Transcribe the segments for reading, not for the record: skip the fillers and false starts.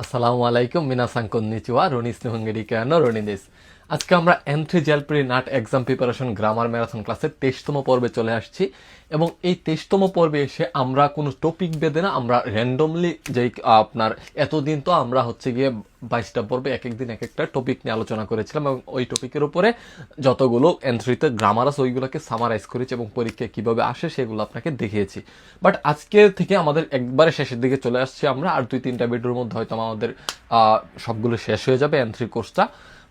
আসসালামু আলাইকুম মিনাসাং কন্নিচিওয়া রনিস নিহঙ্গেরিকানো রনিদেস। আজকে আমরা N3 জেলপ্রি নাট এক্সাম প্রিপারেশন গ্রামার ম্যারাথন ক্লাসের 23তম পর্বে চলে আসছি এবং এই 23তম পর্বে এসে আমরা কোনো টপিক বেঁধে না, আমরা র্যান্ডমলি যেই আপনার এতদিন তো আমরা হচ্ছে গিয়ে 22টা পর্বে এক একদিন এক একটা টপিক নিয়ে আলোচনা করেছিলাম এবং ওই টপিকের উপরে যতগুলো N3-তে গ্রামার আছে ওইগুলোকে সামারাইজ করেছি এবং পরীক্ষায় কীভাবে আসে সেগুলো আপনাকে দেখিয়েছি। বাট আজকে থেকে আমাদের একবারে শেষের দিকে চলে আসছি আমরা, আর 2-3টা ভিডিওর মধ্যে হয়তো আমাদের সবগুলো শেষ হয়ে যাবে N3 কোর্সটা।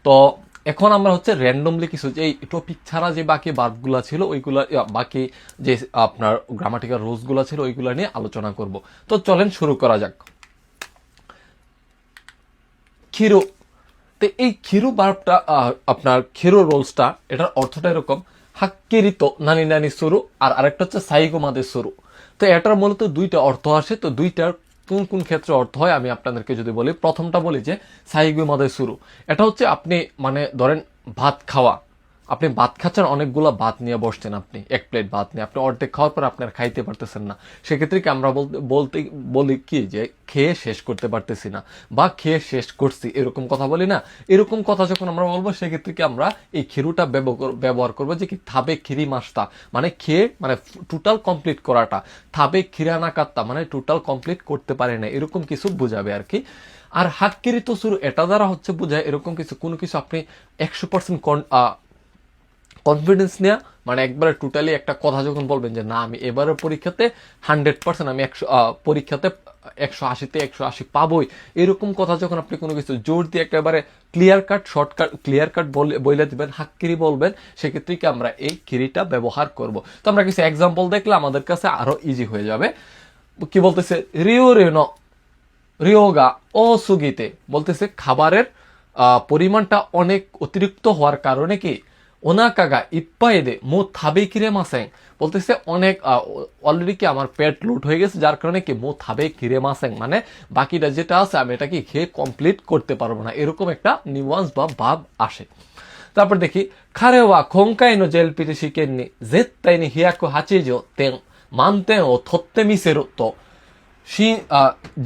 তো এখন আমরা হচ্ছে র্যান্ডমলি কিছু যে এই টপিক ছাড়া যে বাকি বার্বগুলো ছিল ওইগুলা, বাকি যে আপনার গ্রামাটিক্যাল রুলসগুলো ছিল ওইগুলো নিয়ে আলোচনা করব। তো চলেন শুরু করা যাক। খিরু, তো এই খিরু বার্বটা আপনার খিরু রোলসটা, এটার অর্থটা এরকম: হাক্কিরিত নানি নানি শুরু, আর আরেকটা হচ্ছে সাইগো মাদে শুরু। তো এটার মূলত দুইটা অর্থ আসে। তো দুইটার কোন কোন ক্ষেত্রে অর্থ হয় আমি আপনাদেরকে যদি বলি, প্রথমটা বলি যে সাইগো মাদে শুরু। এটা হচ্ছে আপনি মানে ধরেন ভাত খাওয়া, আপনি ভাত খাচ্ছেন, অনেকগুলো ভাত নিয়ে বসছেন, আপনি এক প্লেট ভাত নিয়ে আপনি অর্ধেক খাওয়ার পর আপনার খাইতে পারতেছেন না, সেক্ষেত্রে কি আমরা বলতে বলি কি যে খেয়ে শেষ করতে পারতেছি না বা খেয়ে শেষ করছি, এরকম কথা বলি না? এরকম কথা যখন আমরা বলবো সেক্ষেত্রে কি আমরা এই খিরুটা ব্যবহার করবো যে কি থাবে খিরি মাসটা, মানে খেয়ে মানে টোটাল কমপ্লিট করাটা, থাবে খিরানা কাত্তা মানে টোটাল কমপ্লিট করতে পারে না, এরকম কিছু বোঝাবে আর কি। আর হাক্কিরিত শুরু এটা দ্বারা হচ্ছে বোঝায় এরকম কিছু, কোনো কিছু আপনি 100% কনফিডেন্স নেওয়া, মানে একবারে টোটালি একটা কথা যখন বলবেন যে না আমি এবারের পরীক্ষাতে 100% আমি 100 পরীক্ষাতে 180-তে 180 পাবোই, এরকম কথা যখন আপনি কোনো কিছু জোর দিয়ে একেবারে ক্লিয়ার কাট বলে দিবেন, হাক্কিরি বলবেন, সেক্ষেত্রে কি আমরা এই কিরিটা ব্যবহার করব। তো আমরা কিছু এক্সাম্পল দেখলে আমাদের কাছে আরো ইজি হয়ে যাবে। কি বলতেছে? রিও রেনো রিওগা ও সুগিতে, বলতেছে খাবারের পরিমাণটা অনেক অতিরিক্ত হওয়ার কারণে কি ওনাকাগা ইপ্পাই দে মো থাবে কিরে মাসেং, বলতেছে অনেক অলরেডি কি আমার পেট লুট হয়ে গেছে, যার কারণে কি মো থাবে কিরে মাসেং, মানে বাকিটা যেটা আছে আমি এটা কি খেয়ে কমপ্লিট করতে পারবো না, এরকম একটা নিউয়ান্স বা ভাব আসে। তারপর দেখি খারেওয়া খোংকাই নো জেল পিতে শিকেননি জেত্তাই নি হিয়াকো হাচিজো তেং মানতেন ও থত্তে মিসেরো তো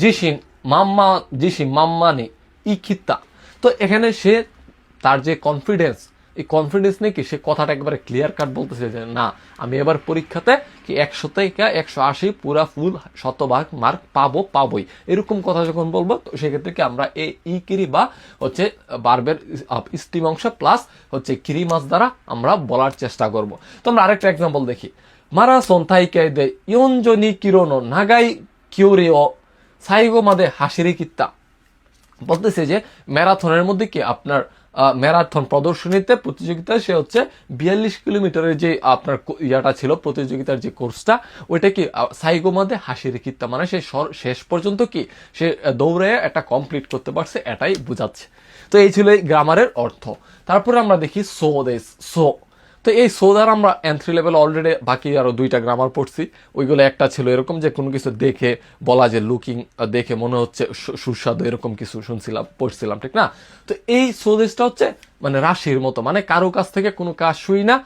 জিসিন মাম্মানি ইখিতা। তো এখানে সে তার যে কনফিডেন্স, এই কনফিডেন্স নিয়ে কি সে কথাটা একবারে ক্লিয়ার কাট বলতেছে যে না আমি এবার পরীক্ষাতে কি 100 থেকে 180 পুরা ফুল 100% মার্ক পাবোই, এরকম কথা যখন বলবো তো সেক্ষেত্রে কি আমরা এই কিরি বা হচ্ছে বার্বের স্টিম অংশ প্লাস হচ্ছে কিরি মাছ দ্বারা আমরা বলার চেষ্টা করব। তো আমরা আরেকটা এক্সাম্পল দেখি। মারাথন তাইকাই দে 42 কিলো নো নাগাই কিউরি ও সাইগো মাদে হাসিরি কিত্তা, বলতেছে যে ম্যারাথনের মধ্যে কি আপনার ম্যারাথন প্রদর্শনীতে প্রতিযোগিতায় সে হচ্ছে 42 কিলোমিটারের যে আপনার ইয়াটা ছিল প্রতিযোগিতার যে কোর্সটা, ওইটা কি সাইগো মাদে হাসিরি কিত্তা, মানে সে শেষ পর্যন্ত কি সে দৌড়ে এটা কমপ্লিট করতে পারছে, এটাই বোঝাচ্ছে। তো এই ছিল এই গ্রামারের অর্থ। তারপরে আমরা দেখি সো। তো এই সো দ্বারা আমরা N3 লেভেল অলরেডি বাকি আরো 2টা গ্রামার পড়ছি। ওইগুলো একটা ছিল এরকম যে কোনো কিছু দেখে বলা, যে লুকিং দেখে মনে হচ্ছে সুস্বাদু, এরকম কিছু পড়ছিলাম, ঠিক না? তো এই সো দেশটা হচ্ছে মানে রাশির মতো, মানে কারো কাছ থেকে কোনো কাজ শুই না,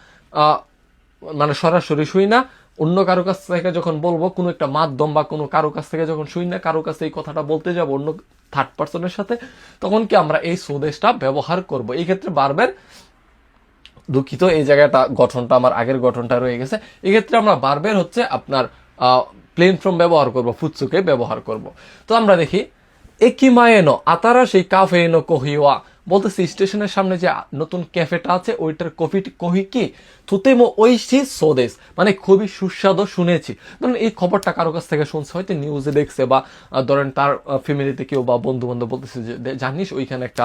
মানে সরাসরি শুই না, অন্য কারো কাছ থেকে যখন বলবো কোনো একটা মাধ্যম বা কোনো কারো কাছ থেকে যখন শুই না, কারো কাছে এই কথাটা বলতে যাবো অন্য থার্ড পার্সনের সাথে, তখন কি আমরা এই সোদেশটা ব্যবহার করব। এই ক্ষেত্রে বারবার দুঃখিত, এই জায়গাটা গঠনটা আমার আগের গঠনটা রয়ে গেছে। এক্ষেত্রে আমরা বারবার হচ্ছে আপনার প্লেন ফর্ম ব্যবহার করব, ফুৎসুকে ব্যবহার করব। তো আমরা দেখি একিমায়েনো আতারা সেই কাফেনো কহিওয়া, বলতেছি স্টেশনের সামনে যে নতুন ক্যাফেটা আছে ওইটার কহি কি থুতেমো ঐশী সোদেশ, মানে খুবই সুস্বাদু শুনেছি। ধরেন এই খবরটা কারো কাছ থেকে শুনছে, হয়তো নিউজে দেখছে, বা ধরেন তার ফ্যামিলিতে কেউ বা বন্ধু বান্ধব বলতেছে যে জানিস ওইখানে একটা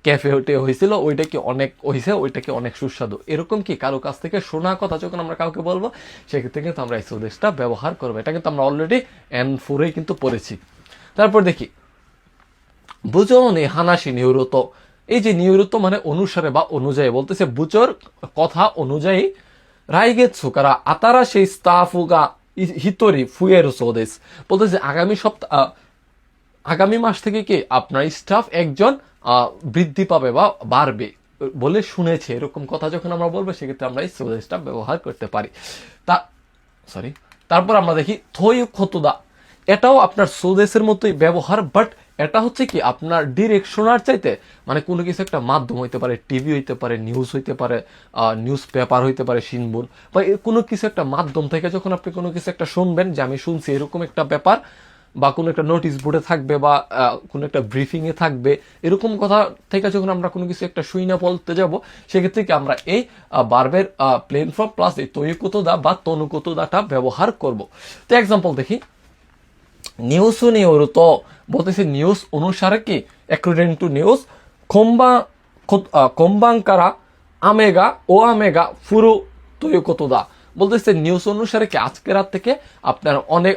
ক্যাফে হয়েছিল, ওইটা কি অনেক হয়েছে, ওইটা কি অনেক সুস্বাদু, এরকম কি কারো কাছ থেকে শোনা কথা যখন আমরা কাউকে বলবো সেক্ষেত্রে কিন্তু আমরা এই সোদেশটা ব্যবহার করবো। এটা কিন্তু আমরা অলরেডি N4 কিন্তু পড়েছি। তারপর দেখি বুঝোনি হানাসি নিউরত, এই যে নিউরত মানে অনুসারে বা অনুযায়ী, বলতেছে বুচোর কথা অনুযায়ী রাইগে সুকারা আতারা সেই স্তাফুগা হিতরি ফুয়ের সোদেশ, বলতেছে আগামী মাস থেকে কি আপনার স্টাফ একজন বৃদ্ধি পাবে বা বাড়বে বলে শুনেছে, এরকম কথা যখন আমরা বলবো সেক্ষেত্রে আমরা এই সোদেশটা ব্যবহার করতে পারি। তারপর আমরা দেখি থই খতুদা, এটাও আপনার সোদেশের মতোই ব্যবহার, বাট এটা হচ্ছে কি আপনার ডিরেক্ট শোনার চাইতে মানে কোনো কিছু একটা মাধ্যম হইতে পারে, টিভি হইতে পারে, নিউজ হইতে পারে, নিউজ পেপার হইতে পারে, সিনবুন বা কোনো কিছু একটা মাধ্যম থেকে যখন আপনি কোনো কিছু একটা শুনবেন যে আমি শুনছি এরকম একটা ব্যাপার, বা কোনো একটা নোটিশ বোর্ডে থাকবে বা কোনো একটা ব্রিফিংয়ে থাকবে, এরকম কথা থেকে যখন আমরা কোনো কিছু একটা শুই না বলতে যাব, সেক্ষেত্রে কি আমরা এই বার্বের প্লেন ফর্ম প্লাস এই তৈকুত দা বা তনুকুত দাটা ব্যবহার করব। তো এক্সাম্পল দেখি, নিউজ নিউরুতো বলতেছে নিউজ অনুসারে কি অ্যাকর্ডিং টু নিউজ কম্বাংকারা আমেগা ও আমেগা ফুরু তৈকুত দা বলতেছে নিউজ অনুসারে কি আজকের রাত থেকে আপনার অনেক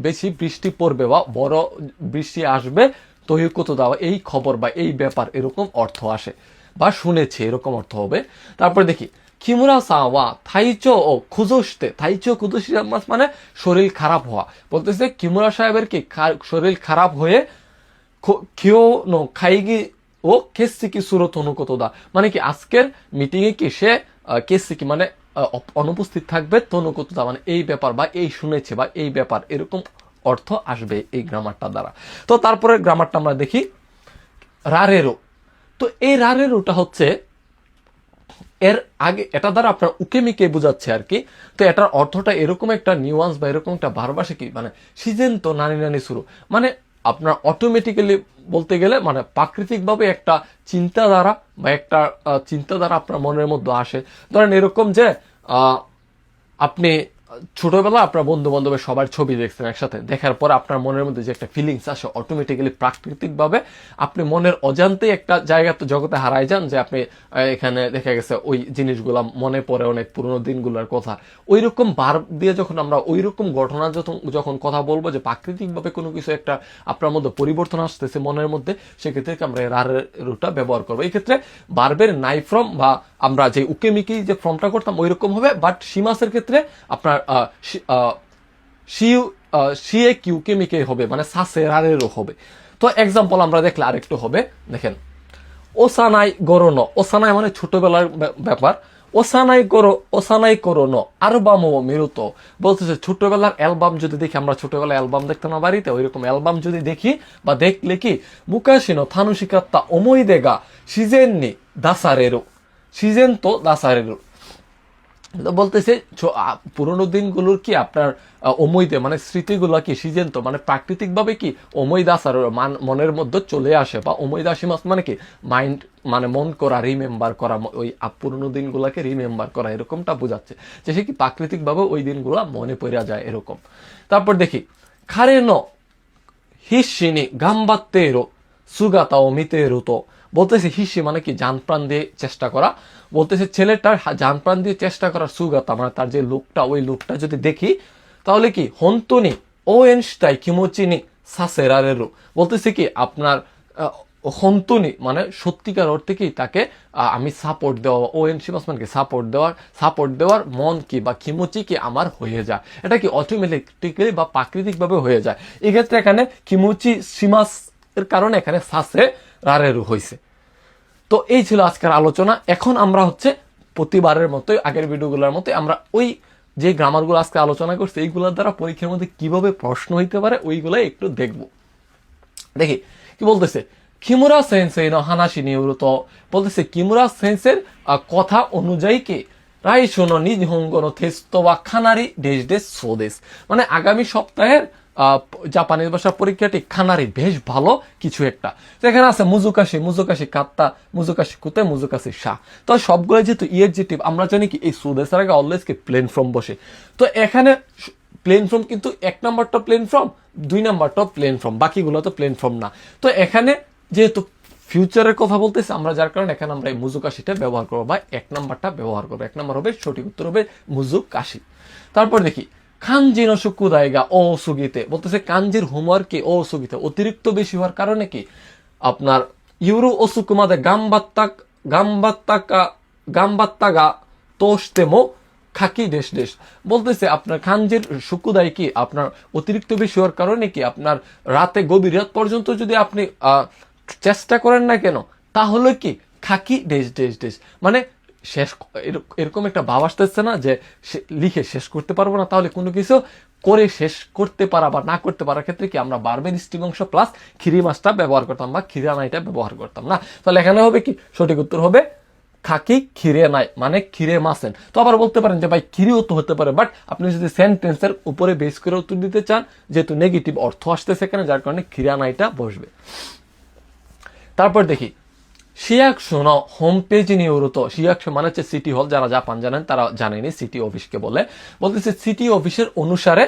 বেশি বৃষ্টি পড়বে বা বড় বৃষ্টি আসবে, তৈকুত দাও এই খবর বা এই ব্যাপার, এরকম অর্থ আসে বা শুনেছে এরকম অর্থ হবে। তারপরে দেখি কিমুরা সাওয়া থাইচো ও খুজুসতে, থাইচো খুজুসতে মানে শরীর খারাপ হওয়া, বলতেছে কিমুরা সাহেবের কি শরীর খারাপ হয়ে কিও নো খাইগি ও কেসিকি সুরত অনুকত দা মানে কি আজকের মিটিং এ কি সে কেসিকি মানে অনুপস্থিত থাকবে, তনুকুতদা মানে এই ব্যাপার বা এই শুনেছে বা এই ব্যাপার, এরকম অর্থ আসবে এই গ্রামারটা দ্বারা। তো তারপরে গ্রামারটা আমরা দেখি রারেরো। তো এই রারেরোটা হচ্ছে এর আগে এটা দ্বারা আপনার উকেমিকে বোঝাচ্ছে আর কি। তো এটার অর্থটা এরকম একটা নিউয়ান্স বা এরকম একটা ভার্বাসে কি মানে সিজন তো নানি নানি শুরু মানে আপনার অটোমেটিক্যালি বলতে গেলে মানে প্রাকৃতিকভাবে একটা চিন্তাধারা বা একটা চিন্তাধারা আপনার মনের মধ্যে আসে। ধরেন এরকম যে আপনি ছোটবেলা আপনার বন্ধু বান্ধবের সবার ছবি দেখছেন একসাথে, দেখার পর আপনার মনের মধ্যে যে একটা ফিলিংস আসে অটোমেটিক্যালি প্রাকৃতিকভাবে আপনি মনের অজান্তে একটা জায়গাতে জগতে হারায় যান, যে আপনি এখানে দেখা গেছে ওই জিনিসগুলা মনে পড়ে অনেক পুরোনো দিনগুলোর কথা। ওই রকম বার দিয়ে যখন আমরা ওই রকম ঘটনা যখন কথা বলবো যে প্রাকৃতিকভাবে কোনো কিছু একটা আপনার মধ্যে পরিবর্তন আসতেছে মনের মধ্যে, সেক্ষেত্রে আমরা রারের রুটা ব্যবহার করবো। এই ক্ষেত্রে বার্বের নাই ফ্রম বা আমরা যে উকেমিকি যে ফর্মটা করতাম ওই রকম হবে, বাট সীমাসের ক্ষেত্রে আপনার সিএ কিউকেমিকে হবে মানে সাসে রারেরও হবে। তো এক্সাম্পল আমরা দেখলে আরেকটু হবে, দেখেন ওসানাই গরন, ওসানাই মানে ছোটবেলার ব্যাপার, ওসানাই করোনো আরবাম মেরুত বলতেছে ছোটবেলার অ্যালবাম যদি দেখি, আমরা ছোটবেলায় অ্যালবাম দেখতাম না বাড়িতে, ওইরকম অ্যালবাম যদি দেখি বা দেখলে কি মুকাশিনো থানুশিকাত্তা ওমই দেগা সিজেননি দাসারেরো, সিজন তো দাসারেরো বলতেছে পুরোনো দিনগুলোর কি আপনার অমৈদে মানে স্মৃতিগুলো কি সিজন তো মানে প্রাকৃতিকভাবে কি অমৈদাস আর মনের মধ্যে চলে আসে, বা অমৈদাসিমাস মানে কি মাইন্ড মানে মন করা, রিমেম্বার করা, ওই পুরোনো দিনগুলোকে রিমেম্বার করা, এরকমটা বোঝাচ্ছে যে সে কি প্রাকৃতিকভাবে ওই দিনগুলো মনে পড়ে যায় এরকম। তারপর দেখি খারে ন হিসিনি গাম্বাত্তেরো সুগাতা ও মিতেরো তো বলতেছে হিসি মানে কি জান প্রাণ দিয়ে চেষ্টা করা, বলতেছে ছেলেটার জান প্রাণ দিয়ে চেষ্টা করার সুগাতা মানে তার যে লুকটা, ওই লুকটা যদি দেখি তাহলে কি হন্তনি ও এনস্টাই কিমোচিনি সাসেরারেরো বলতেছে কি আপনার হন্তনি মানে সত্যিকার অর্থে কি তাকে আমি সাপোর্ট দেওয়া, ও এনসিমাস মানে কি সাপোর্ট দেওয়ার মন কি বা কিমোচি কি আমার হয়ে যায়, এটা কি অটোমেটিক্যালি বা প্রাকৃতিকভাবে হয়ে যায়। এক্ষেত্রে এখানে কিমোচি সিমাস এর কারণে এখানে সাসে রারেরু হয়েছে। তো এই ছিল আজকের আলোচনা। এখন আমরা হচ্ছে প্রতিবারের মতোই আগের ভিডিওগুলোর মতো আমরা ওই যে গ্রামারগুলো আজকে আলোচনা করছি এইগুলোর দ্বারা পরীক্ষার মধ্যে কিভাবে প্রশ্ন হইতে পারে ওইগুলাই একটু দেখবো। দেখি কি বলতেছে, কিমুরা সেন্সেই ন হানাশি নিউরুত বলতেছে কিমুরা সেন্সের কথা অনুযায়ী কি রাই শোনো নিহঙ্গ নো থেস্তো বা খানারি দেশ দেশ সোদেশ মানে আগামী সপ্তাহের জাপানিজ ভাষা পরীক্ষাটি খানারি বেশ ভালো কিছু একটা। এখানে আছে মুজুকাশি কাত্তা, মুজুকাশি কুতে, মুজুকাশি শাহ। তো সবগুলো যেহেতু ইয়েজিটিভ আমরা জানি কি এই সুদেশের আগে অলওয়েজ কি প্লেন ফর্ম বসে। তো এখানে প্লেন ফর্ম কিন্তু 1 নাম্বারটা প্লেন ফর্ম, 2 নাম্বারটা প্লেন ফর্ম, বাকিগুলো তো প্লেন ফর্ম না। তো এখানে যেহেতু ফিউচারের কথা বলতেছি আমরা, যার কারণে এখানে আমরা এই মুজুকাশিটা ব্যবহার করবো বা 1 নাম্বারটা ব্যবহার করবো। 1 নাম্বার হবে সঠিক উত্তর হবে মুজুকাশি। তারপর দেখি কাঞ্জি নো সুকুদাইগা ও সুগিতে বলতেছে কাঞ্জির হোমওয়ার্কে ও সুগিতে অতিরিক্ত বেশি হওয়ার কারণে কি আপনার ইউরো ও সুকুমাদে গাম্বাত্তাগা তোস্তেমো খাকি দেশ দেশ বলতেছে আপনার খাঞ্জির সুকুদাই কি আপনার অতিরিক্ত বেশি হওয়ার কারণে কি আপনার রাতে গভীর রাত পর্যন্ত যদি আপনি চেষ্টা করেন না কেন তাহলে কি খাকি দেশ দেশ দেশ মানে শেষ এরকম একটা ভাব আসতেছে না যে লিখে শেষ করতে পারবো না, তাহলে কোনো কিছু করে শেষ করতে পারা বা না করতে পারার ক্ষেত্রে কি আমরা বারবের স্টিম অংশ প্লাস খিরি মাছটা ব্যবহার করতাম বা খিরানাইটা ব্যবহার করতাম না। তাহলে এখানে হবে কি, সঠিক উত্তর হবে খাকি খিরে নাই, মানে খিরে মাছেন। তো আবার বলতে পারেন যে ভাই খিরিও তো হতে পারে, বাট আপনি যদি সেন্টেন্সের উপরে বেস করে উত্তর দিতে চান, যেহেতু নেগেটিভ অর্থ আসতেছে এখানে, যার কারণে খিরানাইটা বসবে। তারপর দেখি শিয়াকশো হোম পেজ নিউরত। শিয়াকশো মানে হচ্ছে সিটি হল, যারা জাপান জানেন তারা জানেনি সিটি অফিসকে বলে। বলতেছে সিটি অফিসের অনুসারে,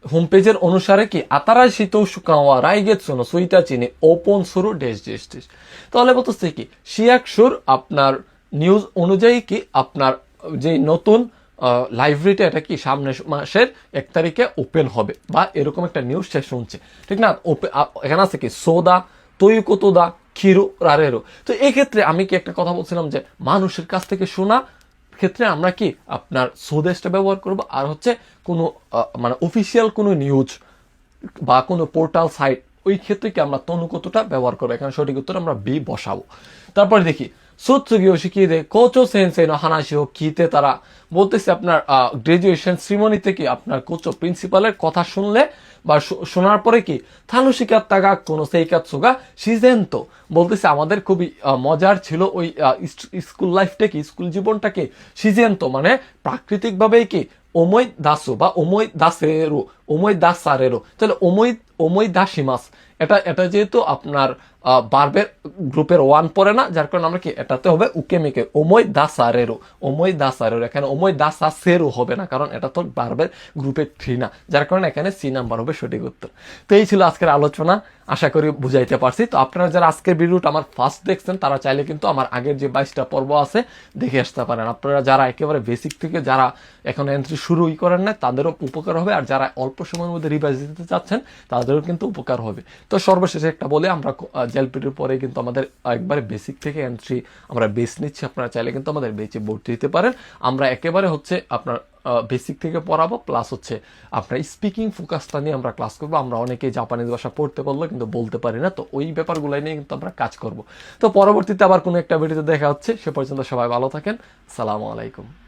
হোম পেজের অনুসারে কি আতারাই শীত সুকাওয়া রাইগেত সোনো সুইতা চিনি ওপন সুরু ডেস ডেস ডেস। তাহলে বলতেছে কি শিয়াকশোর আপনার নিউজ অনুযায়ী কি আপনার যে নতুন লাইব্রেরিটা এটা কি সামনের মাসের 1 তারিখে ওপেন হবে, বা এরকম একটা নিউজ সে শুনছে, ঠিক না। এখানে আছে কি সোদা তৈকতোদা খিরু রারেরো। তো এক্ষেত্রে আমি কি একটা কথা বলছিলাম যে মানুষের কাছ থেকে শোনা ক্ষেত্রে আমরা কি আপনার সোদেশটা ব্যবহার করব, আর হচ্ছে কোনো মানে অফিসিয়াল কোনো নিউজ বা কোনো পোর্টাল সাইট, ওই ক্ষেত্রে কি আমরা তনুকতটা ব্যবহার করবো। এখানে সঠিক উত্তর আমরা বি বসাবো। তারপরে দেখি সুৎসুগিও শিখিয়ে দেয় কোচো সেন্সেই নো হানাশিও কিতে তারা। বলতেছে আপনার গ্রাজুয়েশন শ্রীমণিতে কি আপনার কোচো প্রিন্সিপালের কথা শুনলে বা শোনার পরে কি থানুশিকার তাগা কোনো সেইকাতসুগা সিজেন্ত। বলতেছে আমাদের খুবই মজার ছিল ওই স্কুল লাইফটা কি, স্কুল জীবনটাকে সিজেন্ত মানে প্রাকৃতিকভাবেই কি ওমই দাসু বা ওমই দাসেরো, ওমই দাসারেরো। তাহলে ওমই দাসিমাস, এটা যেহেতু আপনার বার্বের গ্রুপের 1 পড়ে না, যার কারণে আমরা কি এটাতে হবে উকেমিকে ওমই দাসারেরো, ওমই দাসারেরো। এখানে ওমই দাসাসেরো হবে না, কারণ এটা তো বার্বের গ্রুপের 3 না, যার কারণে এখানে সি নাম্বার হবে সঠিক উত্তর। তো এই ছিল আজকের আলোচনা, আশা করি বুঝাইতে পারছি। তো আপনারা যারা আজকের ভিডিওটা আমার ফার্স্ট দেখছেন তারা চাইলে কিন্তু আমার আগের যে 22টা পর্ব আছে দেখে আসতে পারেন। আপনারা যারা একেবারে বেসিক থেকে যারা এখন এন্ট্রি শুরুই করেন না তাদেরও উপকার হবে, আর যারা অল্প সময়ের মধ্যে রিভাইজ দিতে চাচ্ছেন তাদেরও কিন্তু উপকার হবে। তো সর্বশেষে একটা বলে, আমরা জেলপিটির পরে কিন্তু আমাদের একবারে বেসিক থেকে এন্ট্রি আমরা বেস নিচ্ছি, আপনারা চাইলে কিন্তু আমাদের বেচে ভর্তি দিতে পারেন। আমরা একেবারে হচ্ছে আপনার বেসিক থেকে পড়াবো, প্লাস হচ্ছে আপনার স্পিকিং ফোকাসটা নিয়ে আমরা ক্লাস করবো। আমরা অনেকেই জাপানিজ ভাষা পড়তে পারলো কিন্তু বলতে পারি না, তো ওই ব্যাপারগুলো নিয়ে কিন্তু আমরা কাজ করব। তো পরবর্তীতে আবার কোনো একটা ভিডিওতে দেখা হচ্ছে, সে পর্যন্ত সবাই ভালো থাকেন, আসসালামু আলাইকুম।